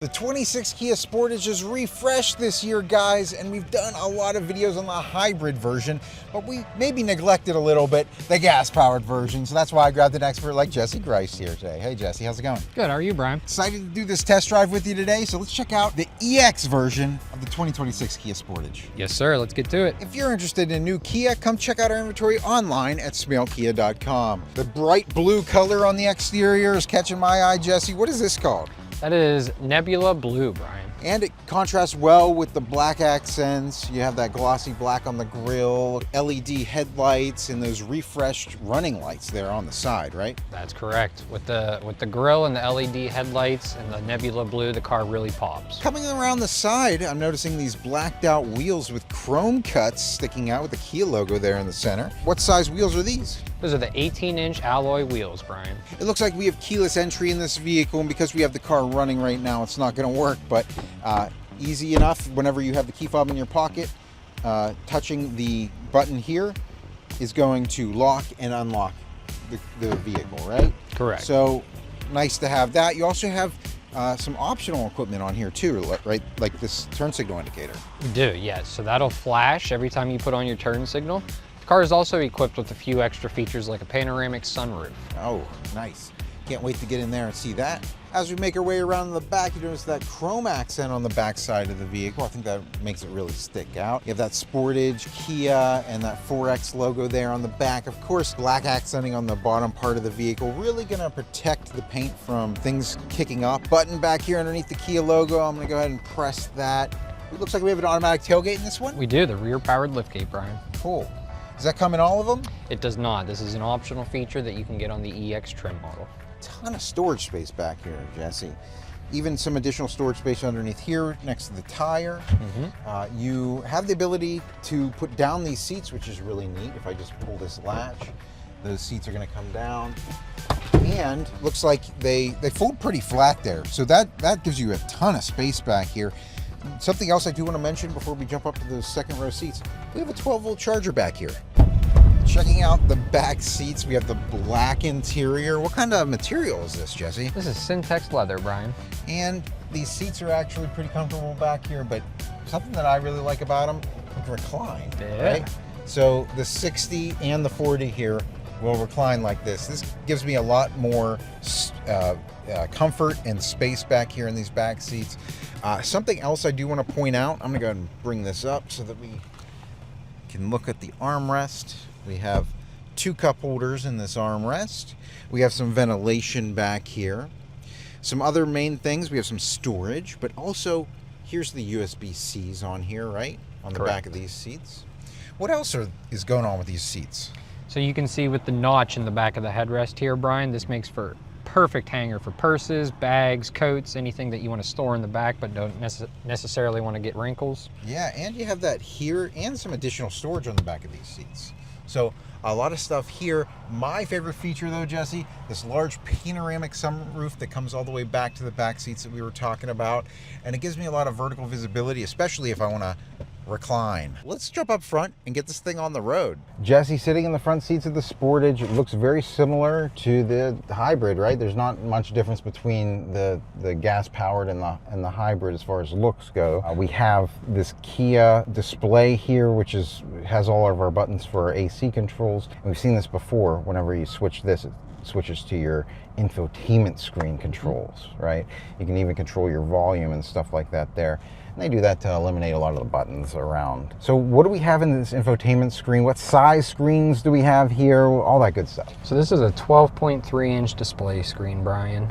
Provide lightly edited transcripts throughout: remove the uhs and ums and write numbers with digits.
The 26 Kia Sportage is refreshed this year, guys, and we've done a lot of videos on the hybrid version, but we maybe neglected a little bit the gas-powered version, so that's why I grabbed an expert like Jesse Grice here today. Hey, Jesse, how's it going? Good, how are you, Brian? Excited to do this test drive with you today, so let's check out the EX version of the 2026 Kia Sportage. Yes, sir, let's get to it. If you're interested in a new Kia, come check out our inventory online at smailkia.com. The bright blue color on the exterior is catching my eye, Jesse. What is this called? That is Nebula Blue, Brian. And it contrasts well with the black accents. You have that glossy black on the grille, LED headlights, and those refreshed running lights there on the side, right? That's correct. With the grille and the LED headlights and the Nebula Blue, the car really pops. Coming around the side, I'm noticing these blacked out wheels with chrome cuts sticking out with the Kia logo there in the center. What size wheels are these? Those are the 18-inch alloy wheels, Brian. It looks like we have keyless entry in this vehicle, and because we have the car running right now, it's not going to work, but easy enough whenever you have the key fob in your pocket. Touching the button here is going to lock and unlock the vehicle, right? Correct. So nice to have that. You also have some optional equipment on here too, right? Like this turn signal indicator. We do, yes. So that'll flash every time you put on your turn signal. The car is also equipped with a few extra features like a panoramic sunroof. Oh, nice. Can't wait to get in there and see that. As we make our way around the back, you notice that chrome accent on the back side of the vehicle. I think that makes it really stick out. You have that Sportage, Kia, and that 4X logo there on the back. Of course, black accenting on the bottom part of the vehicle. Really gonna protect the paint from things kicking up. Button back here underneath the Kia logo. I'm gonna go ahead and press that. It looks like we have an automatic tailgate in this one. We do, the rear-powered liftgate, Brian. Cool. Does that come in all of them? It does not. This is an optional feature that you can get on the EX trim model. Ton of storage space back here, Jesse. Even some additional storage space underneath here next to the tire. You have the ability to put down these seats, which is really neat. If I just pull this latch, those seats are going to come down. And looks like they fold pretty flat there. So that gives you a ton of space back here. Something else I do want to mention before we jump up to those second row seats, we have a 12-volt charger back here. Checking out the back seats, we have the black interior. What kind of material is this, Jesse? This is Syntex leather, Brian. And these seats are actually pretty comfortable back here, but something that I really like about them, you can recline, right? So the 60 and the 40 here will recline like this. This gives me a lot more comfort and space back here in these back seats. Something else I do want to point out, I'm gonna go ahead and bring this up so that we can look at the armrest. We have two cup holders in this armrest. We have some ventilation back here. Some other main things, we have some storage, but also here's the USB-Cs on here, right? On the back of these seats. What else is going on with these seats? So you can see with the notch in the back of the headrest here, Brian, this makes for perfect hanger for purses, bags, coats, anything that you want to store in the back but don't necessarily want to get wrinkles. Yeah, and you have that here and some additional storage on the back of these seats. So a lot of stuff here. My favorite feature though, Jesse, this large panoramic sunroof that comes all the way back to the back seats that we were talking about. And it gives me a lot of vertical visibility, especially if I want to recline. Let's jump up front and get this thing on the road. Jesse, sitting in the front seats of the Sportage, it looks very similar to the hybrid, right? There's not much difference between the gas-powered and the hybrid as far as looks go. We have this Kia display here, which has all of our buttons for our AC controls. And we've seen this before. Whenever you switch this, it switches to your infotainment screen controls, right? You can even control your volume and stuff like that there. And they do that to eliminate a lot of the buttons around. So what do we have in this infotainment screen? What size screens do we have here? All that good stuff. So this is a 12.3-inch display screen, Brian.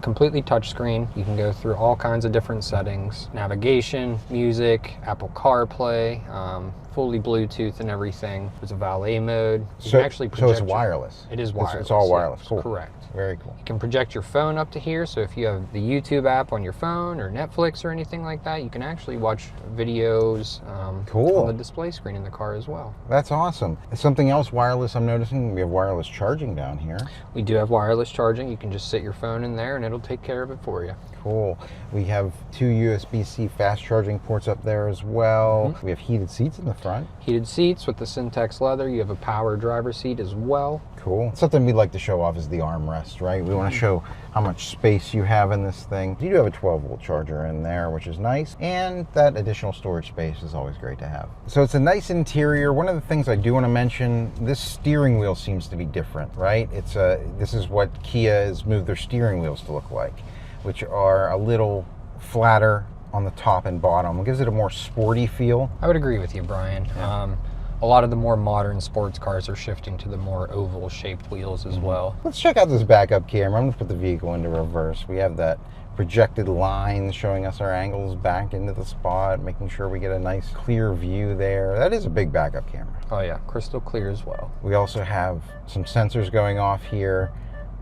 Completely touchscreen. You can go through all kinds of different settings. Navigation, music, Apple CarPlay, fully Bluetooth and everything. There's a valet mode. You can actually project. So it's wireless? It is wireless. It's all wireless. Cool. Correct. Very cool. You can project your phone up to here, so if you have the YouTube app on your phone or Netflix or anything like that, you can actually watch videos on the display screen in the car as well. That's awesome. Something else wireless I'm noticing, we have wireless charging down here. We do have wireless charging. You can just sit your phone in there and it'll take care of it for you. Cool. We have 2 USB-C fast charging ports up there as well. We have heated seats in the front. Heated seats with the Syntex leather. You have a power driver seat as well. Cool. Something we'd like to show off is the armrest, right? We want to show how much space you have in this thing. You do have a 12-volt charger in there, which is nice, and that additional storage space is always great to have. So it's a nice interior. One of the things I do want to mention, this steering wheel seems to be different, right? This is what Kia has moved their steering wheels to look like, which are a little flatter on the top and bottom. It gives it a more sporty feel. I would agree with you, Brian. Yeah. A lot of the more modern sports cars are shifting to the more oval shaped wheels as well. Let's check out this backup camera. I'm gonna put the vehicle into reverse. We have that projected line showing us our angles back into the spot, making sure we get a nice clear view there. That is a big backup camera. Oh yeah, crystal clear as well. We also have some sensors going off here.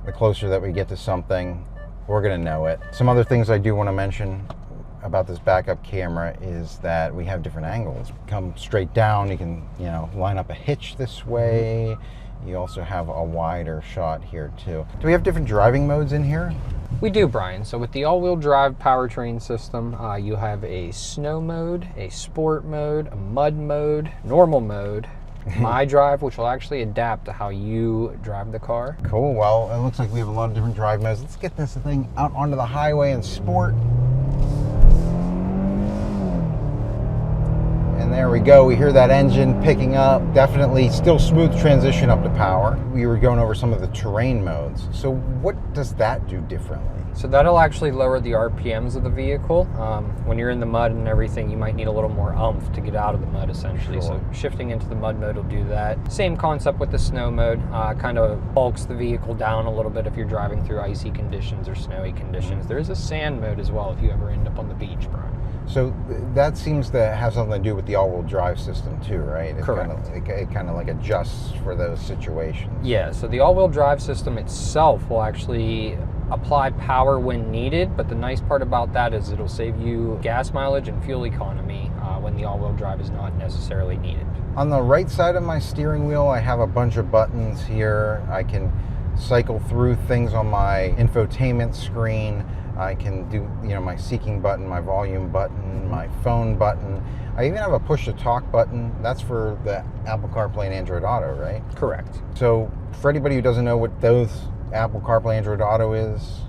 The closer that we get to something, we're gonna know it. Some other things I do wanna mention about this backup camera is that we have different angles. Come straight down, you can, line up a hitch this way. You also have a wider shot here too. Do we have different driving modes in here? We do, Brian. So with the all-wheel drive powertrain system, you have a snow mode, a sport mode, a mud mode, normal mode, my drive, which will actually adapt to how you drive the car. Cool. Well, it looks like we have a lot of different drive modes. Let's get this thing out onto the highway in sport. And there we go. We hear that engine picking up. Definitely still smooth transition up to power. We were going over some of the terrain modes. So what does that do differently? So that'll actually lower the RPMs of the vehicle. When you're in the mud and everything, you might need a little more oomph to get out of the mud, essentially. Sure. So shifting into the mud mode will do that. Same concept with the snow mode. Kind of bulks the vehicle down a little bit if you're driving through icy conditions or snowy conditions. There is a sand mode as well if you ever end up on the beach, Brian. So that seems to have something to do with the all-wheel drive system too, right? Correct. It kind of like adjusts for those situations. Yeah, so the all-wheel drive system itself will actually apply power when needed, but the nice part about that is it'll save you gas mileage and fuel economy when the all-wheel drive is not necessarily needed. On the right side of my steering wheel, I have a bunch of buttons here. I can cycle through things on my infotainment screen. I can do, my seeking button, my volume button, my phone button. I even have a push-to-talk button. That's for the Apple CarPlay and Android Auto, right? Correct. So for anybody who doesn't know what those Apple CarPlay Android Auto is,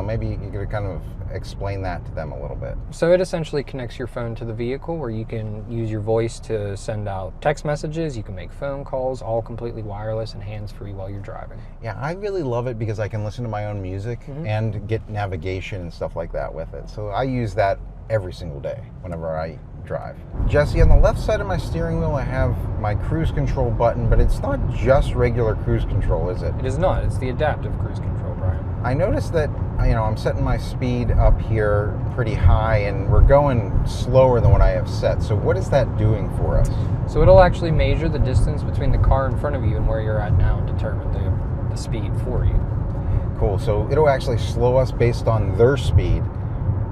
maybe you could kind of explain that to them a little bit. So it essentially connects your phone to the vehicle where you can use your voice to send out text messages, you can make phone calls, all completely wireless and hands-free while you're driving. Yeah, I really love it because I can listen to my own music and get navigation and stuff like that with it. So I use that every single day whenever I drive. Jesse, on the left side of my steering wheel I have my cruise control button, but it's not just regular cruise control, is it? It is not. It's the adaptive cruise control, Brian. I noticed that, I'm setting my speed up here pretty high and we're going slower than what I have set. So what is that doing for us? So it'll actually measure the distance between the car in front of you and where you're at now and determine the speed for you. Cool. So it'll actually slow us based on their speed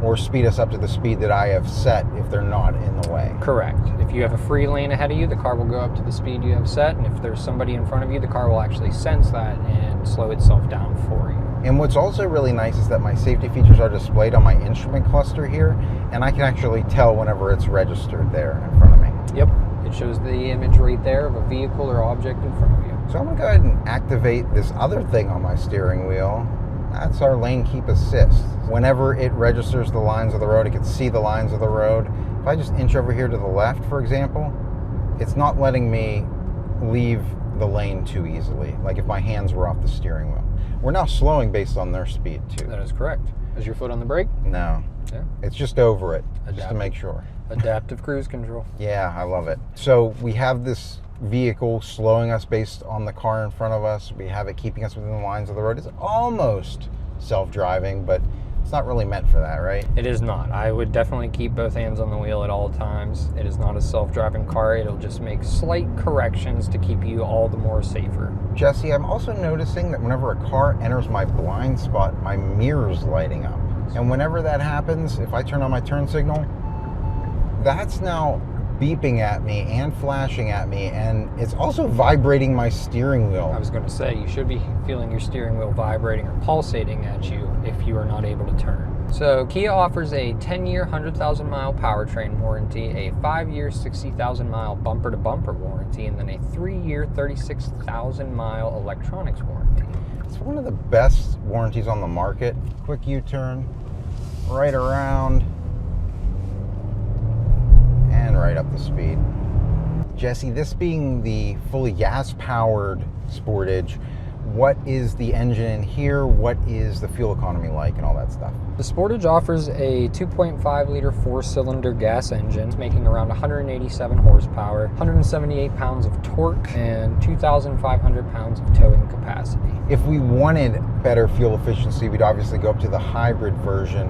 or speed us up to the speed that I have set if they're not in the way. Correct. If you have a free lane ahead of you, the car will go up to the speed you have set, and if there's somebody in front of you, the car will actually sense that and slow itself down for you. And what's also really nice is that my safety features are displayed on my instrument cluster here, and I can actually tell whenever it's registered there in front of me. Yep. It shows the image right there of a vehicle or object in front of you. So I'm going to go ahead and activate this other thing on my steering wheel. That's our lane keep assist. Whenever it registers the lines of the road, it can see the lines of the road. If I just inch over here to the left, for example, it's not letting me leave the lane too easily, like if my hands were off the steering wheel. We're now slowing based on their speed too. That is correct. Is your foot on the brake? No. Yeah. It's just over it, just to make sure. Adaptive cruise control. Yeah, I love it. So we have this vehicle slowing us based on the car in front of us. We have it keeping us within the lines of the road. It's almost self-driving, but it's not really meant for that, right? It is not. I would definitely keep both hands on the wheel at all times. It is not a self-driving car. It'll just make slight corrections to keep you all the more safer. Jesse, I'm also noticing that whenever a car enters my blind spot, my mirror's lighting up. And whenever that happens, if I turn on my turn signal, that's now beeping at me and flashing at me, and it's also vibrating my steering wheel. I was going to say, you should be feeling your steering wheel vibrating or pulsating at you if you are not able to turn. So Kia offers a 10-year, 100,000-mile powertrain warranty, a 5-year, 60,000-mile bumper-to-bumper warranty, and then a 3-year, 36,000-mile electronics warranty. It's one of the best warranties on the market. Quick U-turn, right around, and right up the speed. Jesse, this being the fully gas-powered Sportage, what is the engine in here? What is the fuel economy like and all that stuff? The Sportage offers a 2.5-liter 4-cylinder gas engine, making around 187 horsepower, 178 pounds of torque, and 2,500 pounds of towing capacity. If we wanted better fuel efficiency, we'd obviously go up to the hybrid version.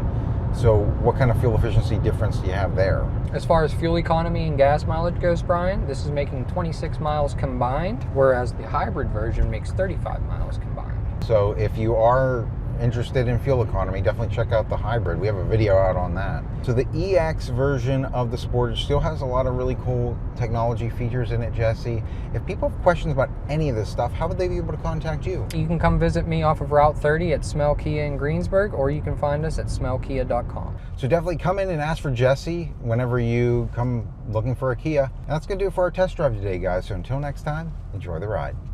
So what kind of fuel efficiency difference do you have there? As far as fuel economy and gas mileage goes, Brian, this is making 26 miles combined, whereas the hybrid version makes 35 miles combined. So if you are interested in fuel economy, definitely check out the hybrid. We have a video out on that. So the EX version of the Sportage still has a lot of really cool technology features in it, Jesse. If people have questions about any of this stuff, how would they be able to contact you? You can come visit me off of Route 30 at Smail Kia in Greensburg, or you can find us at smailkia.com. So definitely come in and ask for Jesse whenever you come looking for a Kia. And that's going to do it for our test drive today, guys. So until next time, enjoy the ride.